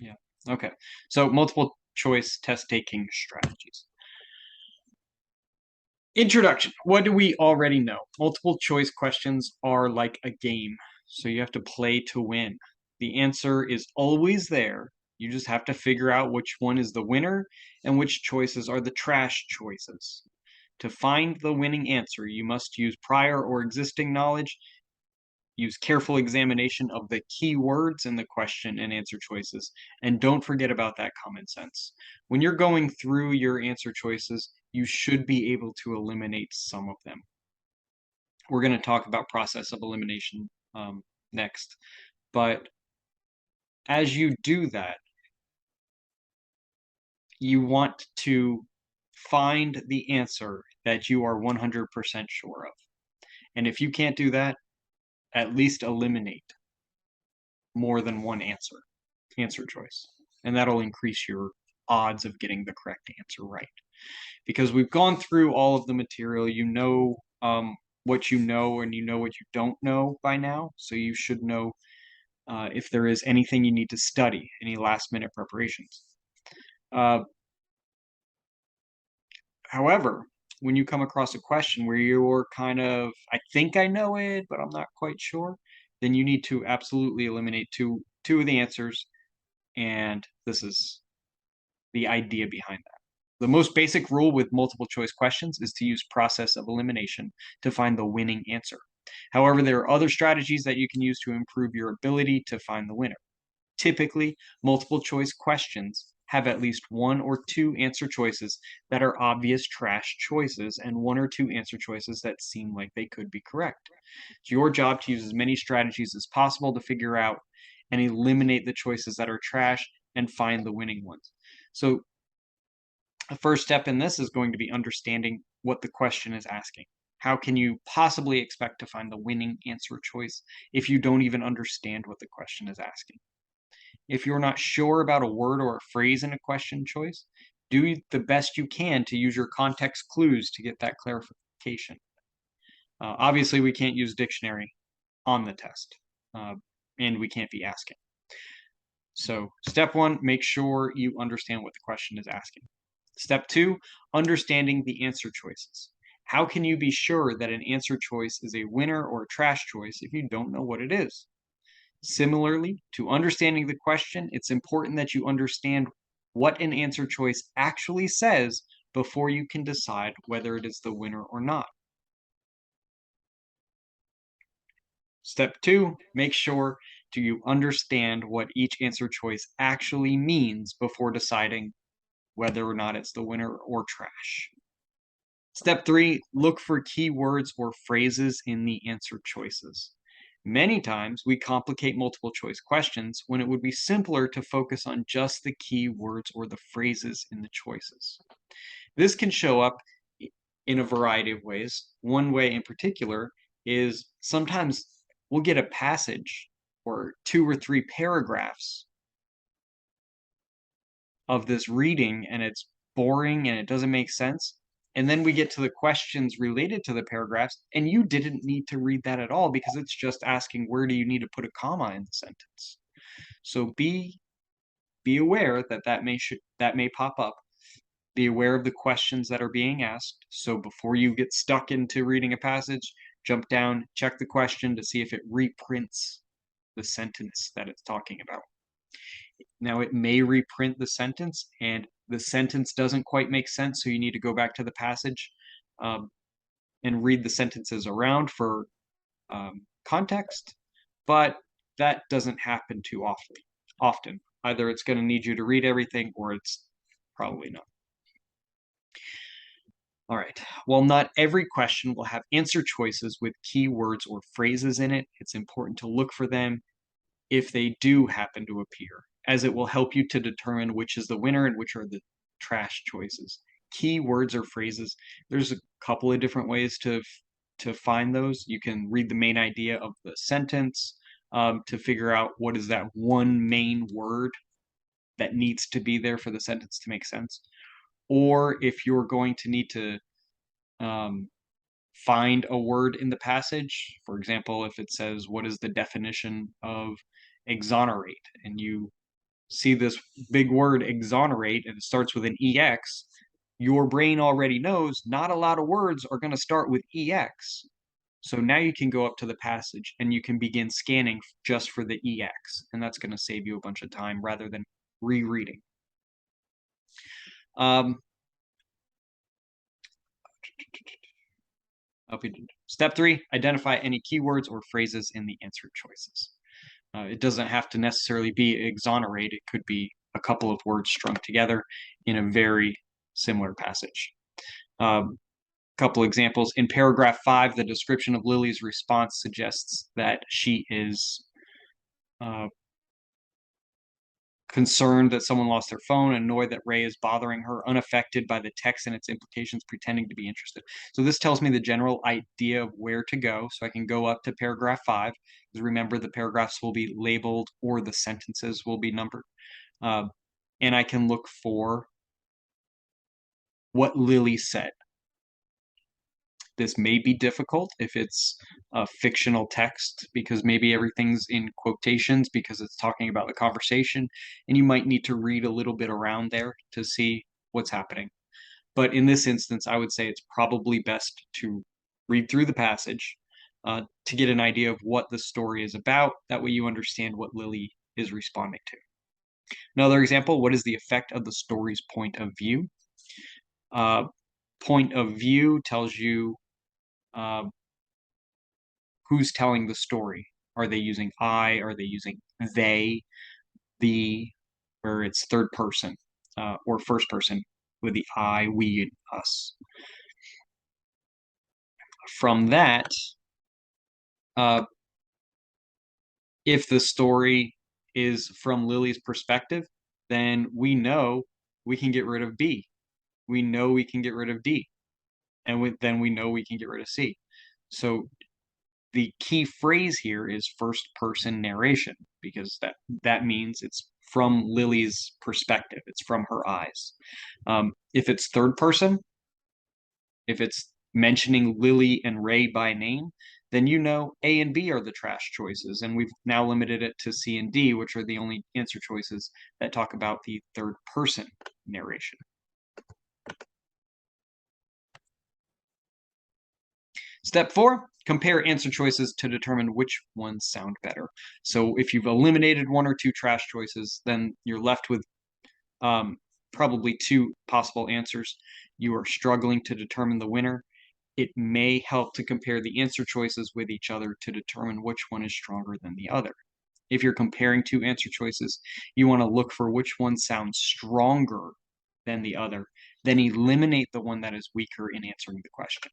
Yeah. Okay. So multiple choice test taking strategies. Introduction. What do we already know? Multiple choice questions are like a game, so you have to play to win. The answer is always there. You just have to figure out which one is the winner and which choices are the trash choices. To find the winning answer, you must use prior or existing knowledge. Use careful examination of the key words in the question and answer choices, and don't forget about that common sense. When you're going through your answer choices, you should be able to eliminate some of them. We're going to talk about process of elimination next, but as you do that, you want to find the answer that you are 100% sure of. And if you can't do that, at least eliminate more than one answer choice. And that'll increase your odds of getting the correct answer right. Because we've gone through all of the material, you know what you know and you know what you don't know by now. So you should know if there is anything you need to study, any last minute preparations. However, when you come across a question where you're kind of, I think I know it, but I'm not quite sure, then you need to absolutely eliminate two of the answers. And this is the idea behind that. The most basic rule with multiple choice questions is to use process of elimination to find the winning answer. However, there are other strategies that you can use to improve your ability to find the winner. Typically, multiple choice questions have at least one or two answer choices that are obvious trash choices and one or two answer choices that seem like they could be correct. It's your job to use as many strategies as possible to figure out and eliminate the choices that are trash and find the winning ones. So the first step in this is going to be understanding what the question is asking. How can you possibly expect to find the winning answer choice if you don't even understand what the question is asking? If you're not sure about a word or a phrase in a question choice, do the best you can to use your context clues to get that clarification. Obviously, we can't use dictionary on the test, and we can't be asking. So step one, make sure you understand what the question is asking. Step two, understanding the answer choices. How can you be sure that an answer choice is a winner or a trash choice if you don't know what it is? Similarly, to understanding the question, it's important that you understand what an answer choice actually says before you can decide whether it is the winner or not. Step two, make sure you understand what each answer choice actually means before deciding whether or not it's the winner or trash. Step three, look for keywords or phrases in the answer choices. Many times we complicate multiple choice questions when it would be simpler to focus on just the keywords or the phrases in the choices. This can show up in a variety of ways. One way in particular is sometimes we'll get a passage or two or three paragraphs of this reading and it's boring and it doesn't make sense. And then we get to the questions related to the paragraphs, and you didn't need to read that at all because it's just asking where do you need to put a comma in the sentence. So be aware that that may pop up. Be aware of the questions that are being asked. So before you get stuck into reading a passage, jump down, check the question to see if it reprints the sentence that it's talking about. Now it may reprint the sentence and the sentence doesn't quite make sense, so you need to go back to the passage um, and read the sentences around for context, but that doesn't happen too often. Either it's going to need you to read everything or it's probably not. All right, while not every question will have answer choices with keywords or phrases in it, it's important to look for them if they do happen to appear, as it will help you to determine which is the winner and which are the trash choices. Keywords or phrases, there's a couple of different ways to find those. You can read the main idea of the sentence to figure out what is that one main word that needs to be there for the sentence to make sense. Or if you're going to need to um, find a word in the passage, for example, if it says, what is the definition of exonerate? And you see this big word exonerate and it starts with an EX, your brain already knows not a lot of words are going to start with EX. So now you can go up to the passage and you can begin scanning just for the EX, and that's going to save you a bunch of time rather than rereading. Step 3, identify any keywords or phrases in the answer choices. It doesn't have to necessarily be exonerate. It could be a couple of words strung together in a very similar passage. Couple examples. In paragraph 5, the description of Lily's response suggests that she is concerned that someone lost their phone, annoyed that Ray is bothering her, unaffected by the text and its implications, pretending to be interested. So this tells me the general idea of where to go. So I can go up to paragraph 5, because remember the paragraphs will be labeled or the sentences will be numbered. And I can look for what Lily said. This may be difficult if it's a fictional text because maybe everything's in quotations because it's talking about the conversation, and you might need to read a little bit around there to see what's happening. But in this instance, I would say it's probably best to read through the passage to get an idea of what the story is about. That way you understand what Lily is responding to. Another example, what is the effect of the story's point of view? Point of view tells you who's telling the story. Are they using I? Are they using they, the, or it's third person or first person with the I, we, and us. From that, if the story is from Lily's perspective, then we know we can get rid of B. We know we can get rid of D. And then we know we can get rid of C. So the key phrase here is first person narration because that means it's from Lily's perspective. It's from her eyes. If it's third person, if it's mentioning Lily and Ray by name, then you know A and B are the trash choices, and we've now limited it to C and D, which are the only answer choices that talk about the third person narration. Step 4, compare answer choices to determine which ones sound better. So if you've eliminated one or two trash choices, then you're left with probably two possible answers. You are struggling to determine the winner. It may help to compare the answer choices with each other to determine which one is stronger than the other. If you're comparing two answer choices, you want to look for which one sounds stronger than the other, then eliminate the one that is weaker in answering the question.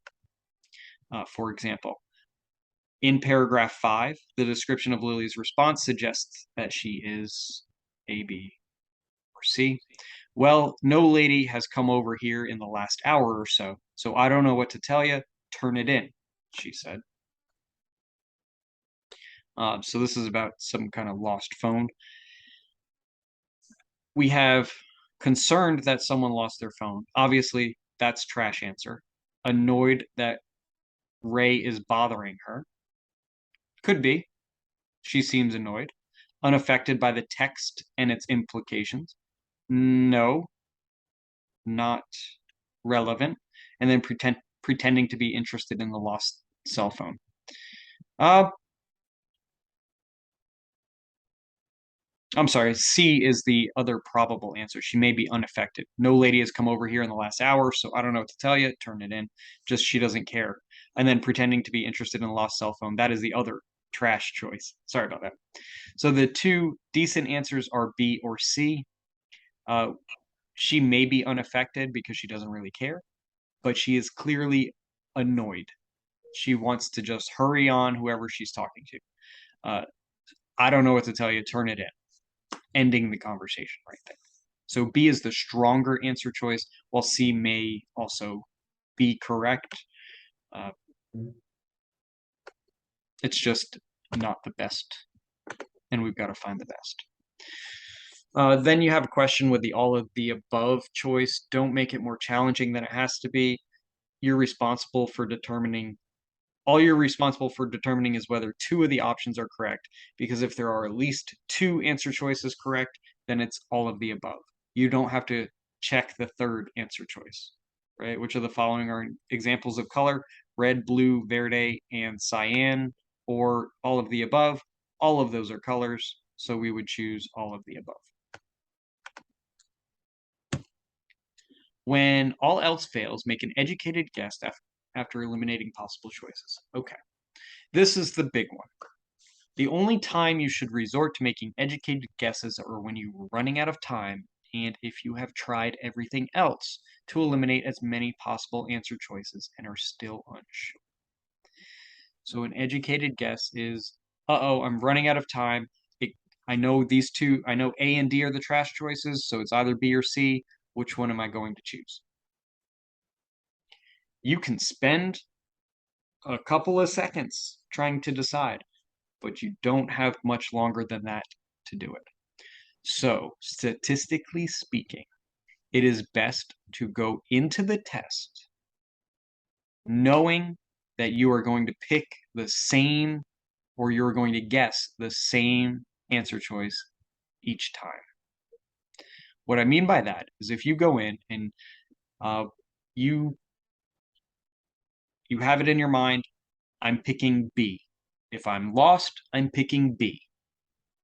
For example, in paragraph 5, the description of Lily's response suggests that she is A, B, or C. Well, no lady has come over here in the last hour or so, so I don't know what to tell you. Turn it in, she said. So this is about some kind of lost phone. We have concerned that someone lost their phone. Obviously, that's trash answer. Annoyed that Ray is bothering her. Could be. She seems annoyed. Unaffected by the text and its implications. No, not relevant. And then pretending to be interested in the lost cell phone. I'm sorry, C is the other probable answer. She may be unaffected. No lady has come over here in the last hour, so I don't know what to tell you. Turn it in. Just she doesn't care. And then pretending to be interested in the lost cell phone. That is the other trash choice. Sorry about that. So the two decent answers are B or C. She may be unaffected because she doesn't really care, but she is clearly annoyed. She wants to just hurry on whoever she's talking to. I don't know what to tell you. Turn it in. Ending the conversation right there. So B is the stronger answer choice, while C may also be correct. It's just not the best, and we've got to find the best. Then you have a question with the all of the above choice. Don't make it more challenging than it has to be. You're responsible for determining all you're responsible for determining is whether two of the options are correct, because if there are at least two answer choices correct, then it's all of the above. You don't have to check the third answer choice, right? Which of the following are examples of color? Red, blue, verde, and cyan, or all of the above. All of those are colors, so we would choose all of the above. When all else fails, make an educated guess after eliminating possible choices. Okay, this is the big one. The only time you should resort to making educated guesses are when you are running out of time and if you have tried everything else to eliminate as many possible answer choices and are still unsure. So an educated guess is, uh-oh, I'm running out of time. I know these two, I know A and D are the trash choices, so it's either B or C. Which one am I going to choose? You can spend a couple of seconds trying to decide, but you don't have much longer than that to do it. So, statistically speaking, it is best to go into the test knowing that you are going to pick the same or you're going to guess the same answer choice each time. What I mean by that is if you go in and uh, you have it in your mind, I'm picking B. If I'm lost, I'm picking B.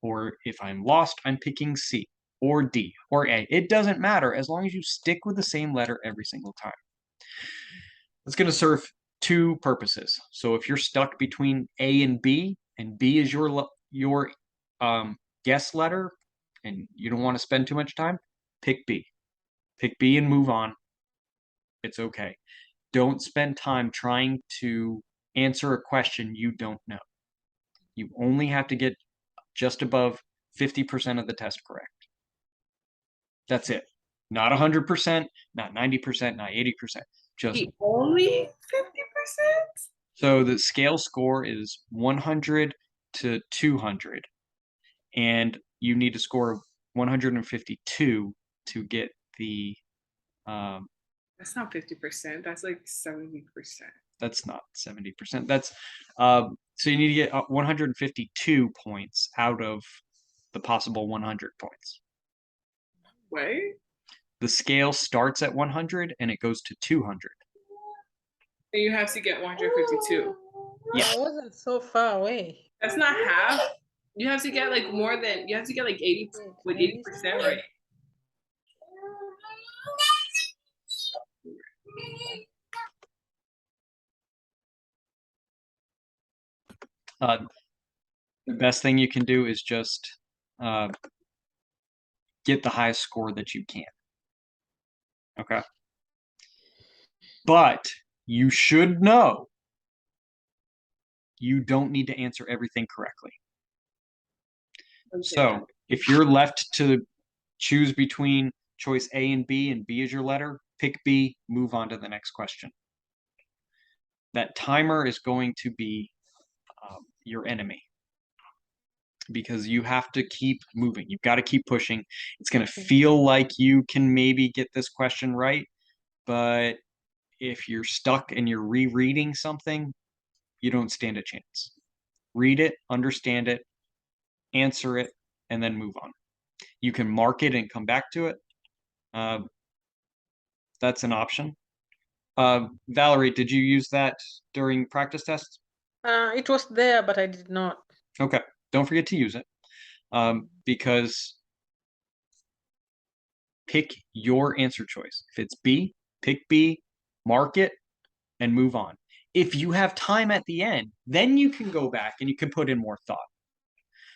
Or if I'm lost, I'm picking C or D or A. It doesn't matter as long as you stick with the same letter every single time. It's going to serve two purposes. So if you're stuck between A and B is your guess letter, and you don't want to spend too much time, pick B. Pick B and move on. It's okay. Don't spend time trying to answer a question you don't know. You only have to get just above 50% of the test correct. That's it. Not 100%, not 90%, not 80%. Just only 50%? so the scale score is 100 to 200, and you need to score 152 to get the. That's not 50%. That's like 70%. That's not 70%. That's so you need to get 152 points out of the possible 100 points. Wait. The scale starts at 100 and it goes to 200. And you have to get 152. Yeah. I wasn't so far away. That's not half. You have to get like more than, you have to get like 80 with 80%, right? The best thing you can do is just get the highest score that you can. Okay. But you should know you don't need to answer everything correctly. Okay. So if you're left to choose between choice A and B is your letter, pick B, move on to the next question. That timer is going to be your enemy because you have to keep moving. You've got to keep pushing. It's going to feel like you can maybe get this question right, but if you're stuck and you're rereading something, you don't stand a chance. Read it, understand it, answer it, and then move on. You can mark it and come back to it. That's an option. Valerie, did you use that during practice tests? It was there, but I did not. Okay, don't forget to use it because pick your answer choice. If it's B, pick B, mark it, and move on. If you have time at the end, then you can go back and you can put in more thought.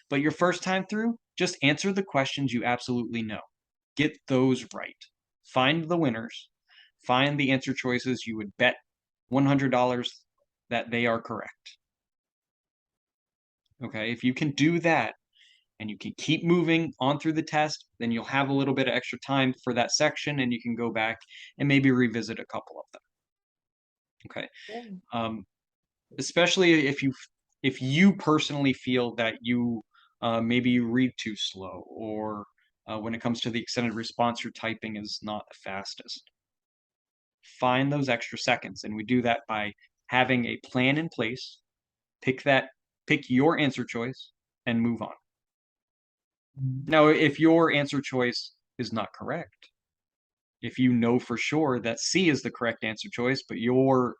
But your first time through, just answer the questions you absolutely know. Get those right. Find the winners. Find the answer choices you would bet $100 that they are correct. Okay, if you can do that and you can keep moving on through the test, then you'll have a little bit of extra time for that section and you can go back and maybe revisit a couple of them. Okay. Yeah. Especially if you personally feel that you maybe you read too slow or when it comes to the extended response, your typing is not the fastest. Find those extra seconds, and we do that by having a plan in place, pick your answer choice, and move on. Now, if your answer choice is not correct, if you know for sure that C is the correct answer choice, but your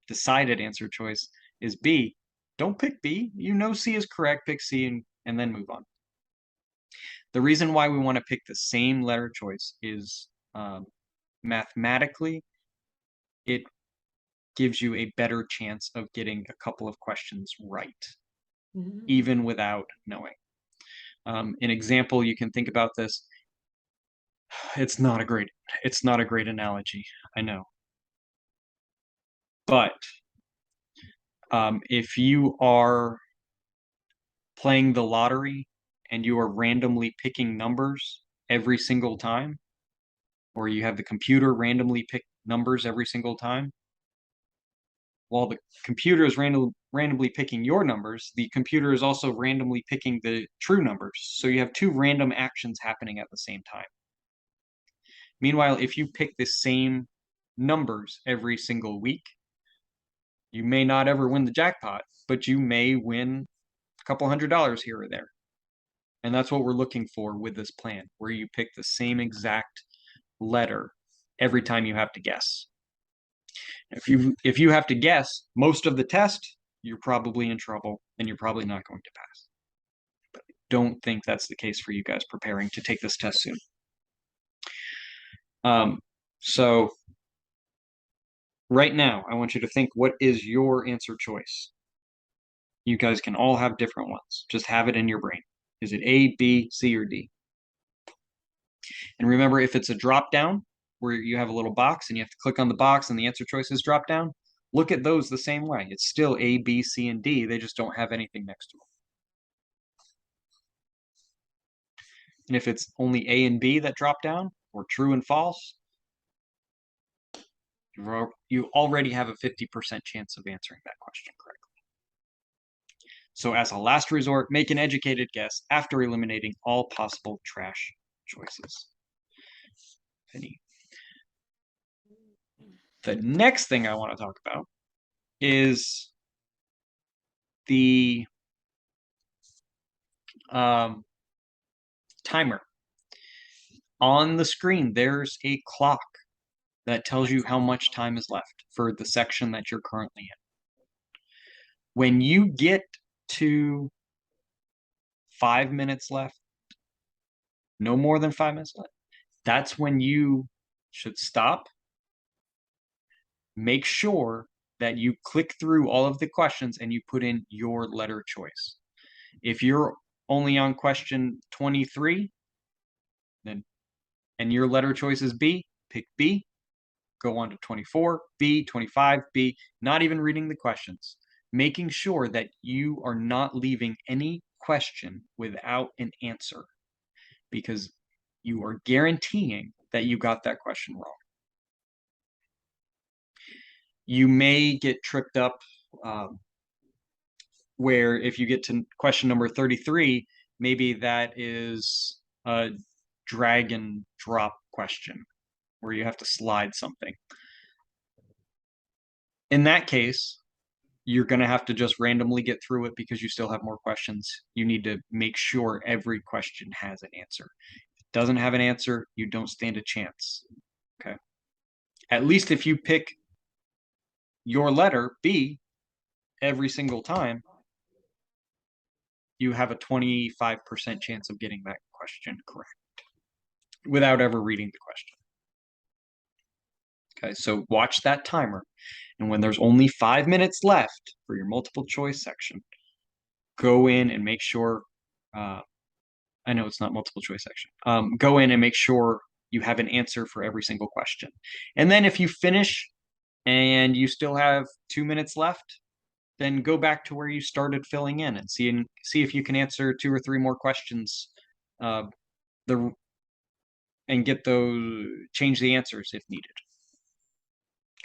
decided answer choice is B, don't pick B. You know C is correct, pick C and then move on. The reason why we want to pick the same letter choice is mathematically, it gives you a better chance of getting a couple of questions right, even without knowing. An example you can think about this. It's not a great analogy, I know. But if you are playing the lottery and you are randomly picking numbers every single time, or you have the computer randomly pick numbers every single time, while the computer is randomly picking your numbers, the computer is also randomly picking the true numbers. So you have two random actions happening at the same time. Meanwhile, if you pick the same numbers every single week, you may not ever win the jackpot, but you may win a couple $100 here or there. And that's what we're looking for with this plan, where you pick the same exact letter every time you have to guess. If you have to guess most of the test, you're probably in trouble and you're probably not going to pass. But I don't think that's the case for you guys preparing to take this test soon. So right now, I want you to think, what is your answer choice? You guys can all have different ones. Just have it in your brain. Is it A, B, C, or D? And remember, if it's a drop down where you have a little box and you have to click on the box and the answer choices drop down, look at those the same way. It's still A, B, C, and D. They just don't have anything next to them. And if it's only A and B that drop down, or true and false, you already have a 50% chance of answering that question correctly. So as a last resort, make an educated guess after eliminating all possible trash choices. The next thing I want to talk about is the timer. On the screen, there's a clock that tells you how much time is left for the section that you're currently in. When you get to 5 minutes left, no more than 5 minutes left, that's when you should stop. Make sure that you click through all of the questions and you put in your letter choice. If you're only on question 23, and your letter choice is B, pick B, go on to 24, B, 25, B, not even reading the questions, making sure that you are not leaving any question without an answer, because you are guaranteeing that you got that question wrong. You may get tripped up where if you get to question number 33, maybe that is a drag and drop question where you have to slide something. In that case, you're going to have to just randomly get through it because you still have more questions. You need to make sure every question has an answer. If it doesn't have an answer, you don't stand a chance. Okay. At least if you pick your letter B every single time, you have a 25% chance of getting that question correct without ever reading the question. Okay, so watch that timer. And when there's only 5 minutes left for your multiple choice section, go in and make sure, I know it's not multiple choice section, go in and make sure you have an answer for every single question. And then if you finish and you still have 2 minutes left, then go back to where you started filling in and see if you can answer 2 or 3 more questions, and change the answers if needed.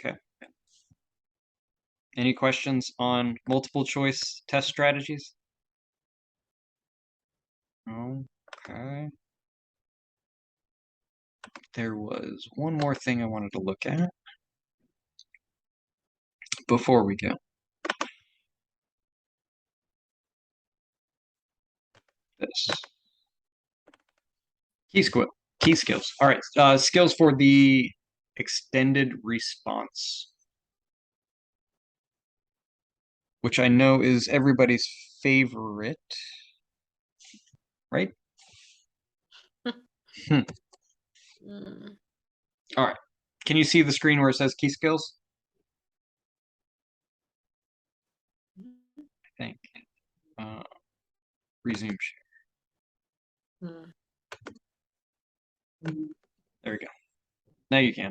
Okay. Any questions on multiple choice test strategies? Okay. There was one more thing I wanted to look at before we go. this. Key skills. All right. Skills for the extended response, which I know is everybody's favorite, right? Mm. All right. Can you see the screen where it says key skills? I think. Resume share. Mm. There we go. Now you can.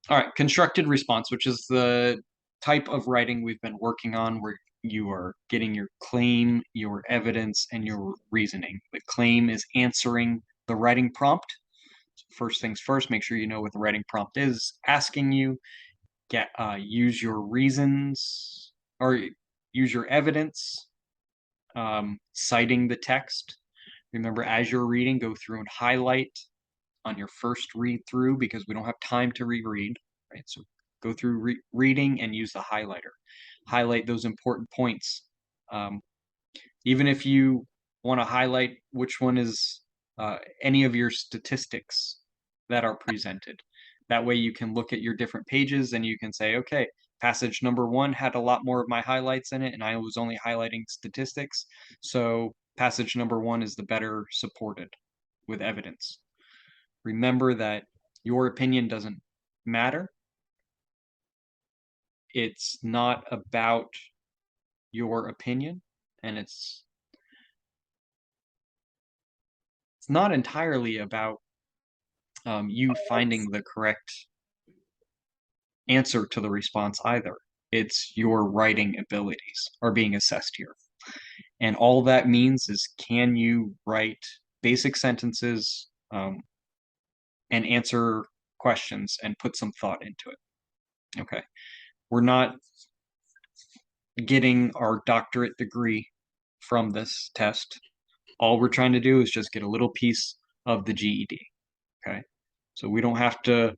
All right, constructed response, which is the type of writing we've been working on where you are getting your claim, your evidence, and your reasoning. The claim is answering the writing prompt. So first things first, make sure you know what the writing prompt is asking you. Use your reasons or use your evidence, citing the text. Remember, as you're reading, go through and highlight on your first read through because we don't have time to reread, right? So go through reading and use the highlighter. Highlight those important points. Even if you want to highlight which one is any of your statistics that are presented. That way you can look at your different pages and you can say, okay, passage number 1 had a lot more of my highlights in it and I was only highlighting statistics. So passage number 1 is the better supported with evidence. Remember that your opinion doesn't matter. It's not about your opinion, and it's not entirely about you finding the correct answer to the response either. It's your writing abilities are being assessed here. And all that means is can you write basic sentences and answer questions and put some thought into it. Okay. We're not getting our doctorate degree from this test. All we're trying to do is just get a little piece of the GED. Okay. So we don't have to,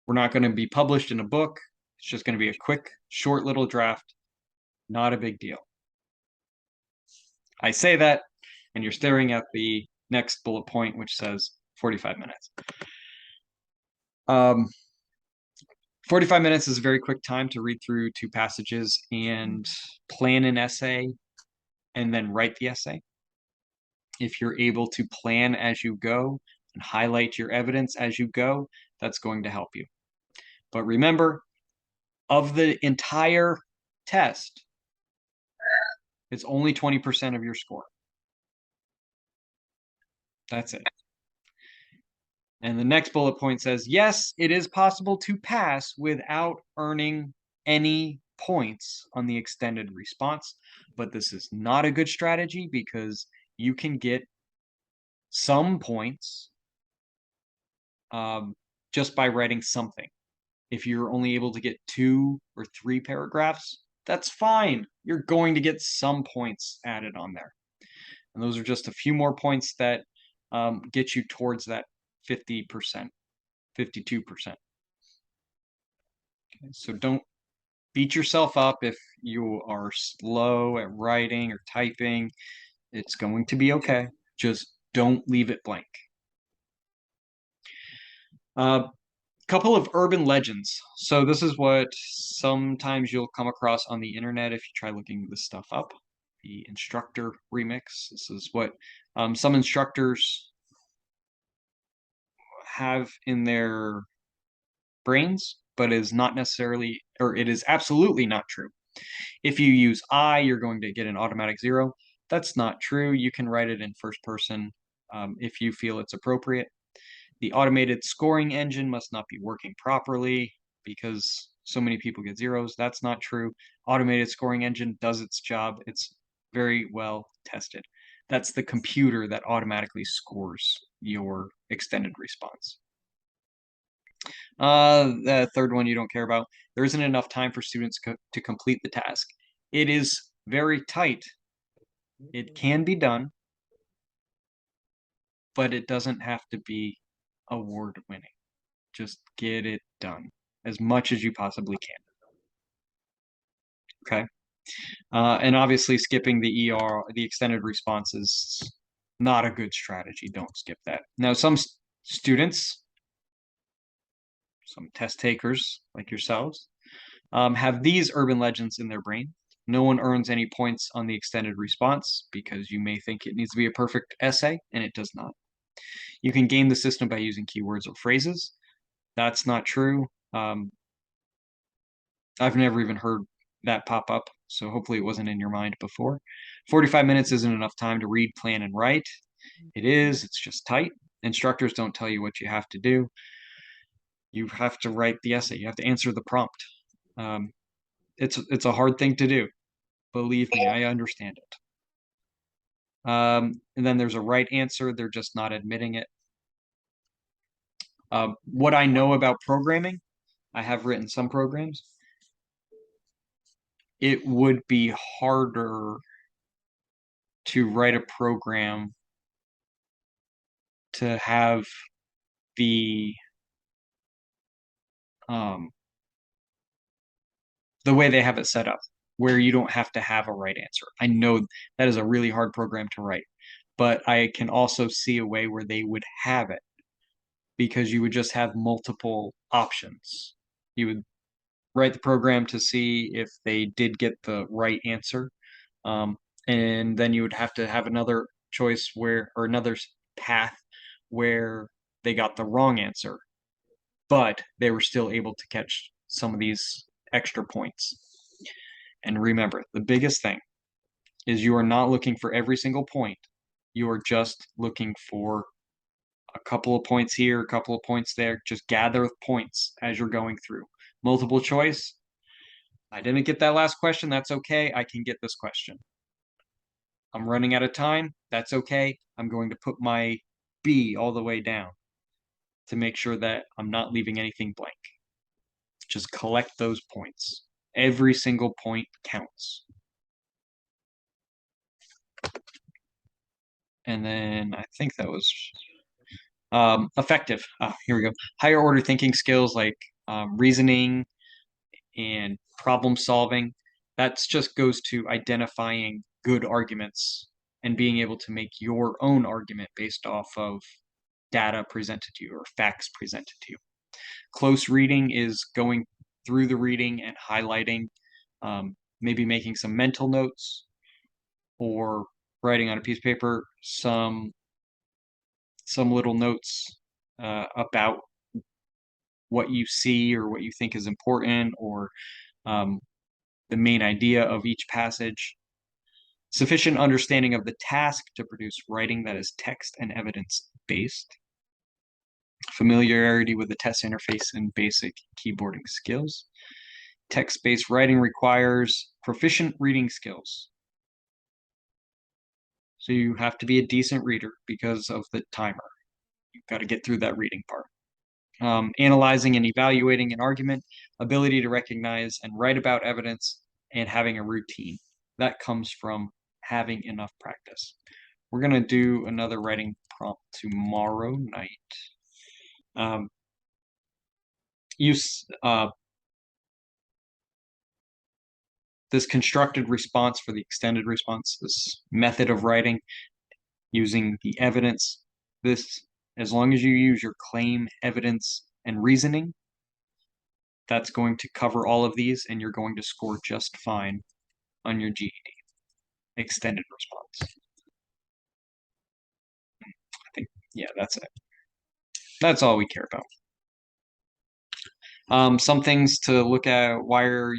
we're not going to be published in a book. It's just going to be a quick, short little draft. Not a big deal. I say that, and you're staring at the next bullet point, which says 45 minutes. 45 minutes is a very quick time to read through 2 passages and plan an essay and then write the essay. If you're able to plan as you go and highlight your evidence as you go, that's going to help you. But remember, of the entire test, it's only 20% of your score. That's it. And the next bullet point says, yes, it is possible to pass without earning any points on the extended response, but this is not a good strategy because you can get some points just by writing something. If you're only able to get 2 or 3 paragraphs, that's fine. You're going to get some points added on there. And those are just a few more points that get you towards that 50%, 52%. Okay, so don't beat yourself up if you are slow at writing or typing. It's going to be okay. Just don't leave it blank. Couple of urban legends. So this is what sometimes you'll come across on the internet if you try looking this stuff up. The instructor remix. This is what some instructors have in their brains, but is not necessarily, or it is absolutely not true. If you use I, you're going to get an automatic 0. That's not true. You can write it in first person if you feel it's appropriate. The automated scoring engine must not be working properly because so many people get 0s. That's not true. Automated scoring engine does its job. It's very well tested. That's the computer that automatically scores your extended response. The third one you don't care about. There isn't enough time for students to complete the task. It is very tight. It can be done, but it doesn't have to be award winning. Just get it done as much as you possibly can. Okay. And obviously skipping the ER, the extended response is not a good strategy. Don't skip that. Now, some students, some test takers like yourselves, have these urban legends in their brain. No one earns any points on the extended response because you may think it needs to be a perfect essay, and it does not. You can game the system by using keywords or phrases. That's not true. I've never even heard that pop up, so hopefully it wasn't in your mind before. 45 minutes isn't enough time to read, plan, and write. It is, it's just tight. Instructors don't tell you what you have to do. You have to write the essay. You have to answer the prompt. It's a hard thing to do. Believe me, I understand it. And then there's a right answer. They're just not admitting it. What I know about programming, I have written some programs. It would be harder to write a program to have the um, the way they have it set up, where you don't have to have a right answer. I know that is a really hard program to write, but I can also see a way where they would have it because you would just have multiple options. You would write the program to see if they did get the right answer. And then you would have to have another choice where, or another path where they got the wrong answer, but they were still able to catch some of these extra points. And remember, the biggest thing is you are not looking for every single point. You are just looking for a couple of points here, a couple of points there. Just gather points as you're going through. Multiple choice. I didn't get that last question. That's okay. I can get this question. I'm running out of time. That's okay. I'm going to put my B all the way down to make sure that I'm not leaving anything blank. Just collect those points. Every single point counts. And then I think that was effective. Here we go. Higher order thinking skills like reasoning and problem solving. That just goes to identifying good arguments and being able to make your own argument based off of data presented to you or facts presented to you. Close reading is going through the reading and highlighting, maybe making some mental notes or writing on a piece of paper some little notes about what you see or what you think is important or the main idea of each passage. Sufficient understanding of the task to produce writing that is text and evidence based. Familiarity with the test interface and basic keyboarding skills. Text-based writing requires proficient reading skills. So you have to be a decent reader because of the timer. You've got to get through that reading part. Analyzing and evaluating an argument, ability to recognize and write about evidence, and having a routine. That comes from having enough practice. We're going to do another writing prompt tomorrow night. Use this constructed response for the extended response, this method of writing using the evidence. This, as long as you use your claim, evidence, and reasoning, that's going to cover all of these and you're going to score just fine on your GED. Extended response. I think, yeah, that's it. That's all we care about. Some things to look at, why are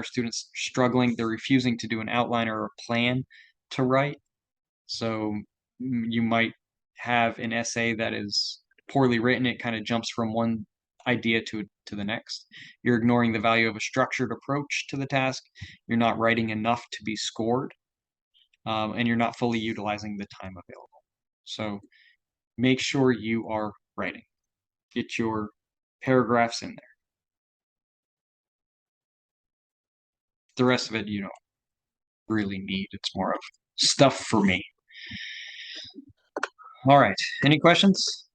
students struggling? They're refusing to do an outline or a plan to write. So you might have an essay that is poorly written. It kind of jumps from one idea to the next. You're ignoring the value of a structured approach to the task. You're not writing enough to be scored, and you're not fully utilizing the time available. So make sure you are writing. Get your paragraphs in there. The rest of it, you don't really need. It's more of stuff for me. All right. Any questions?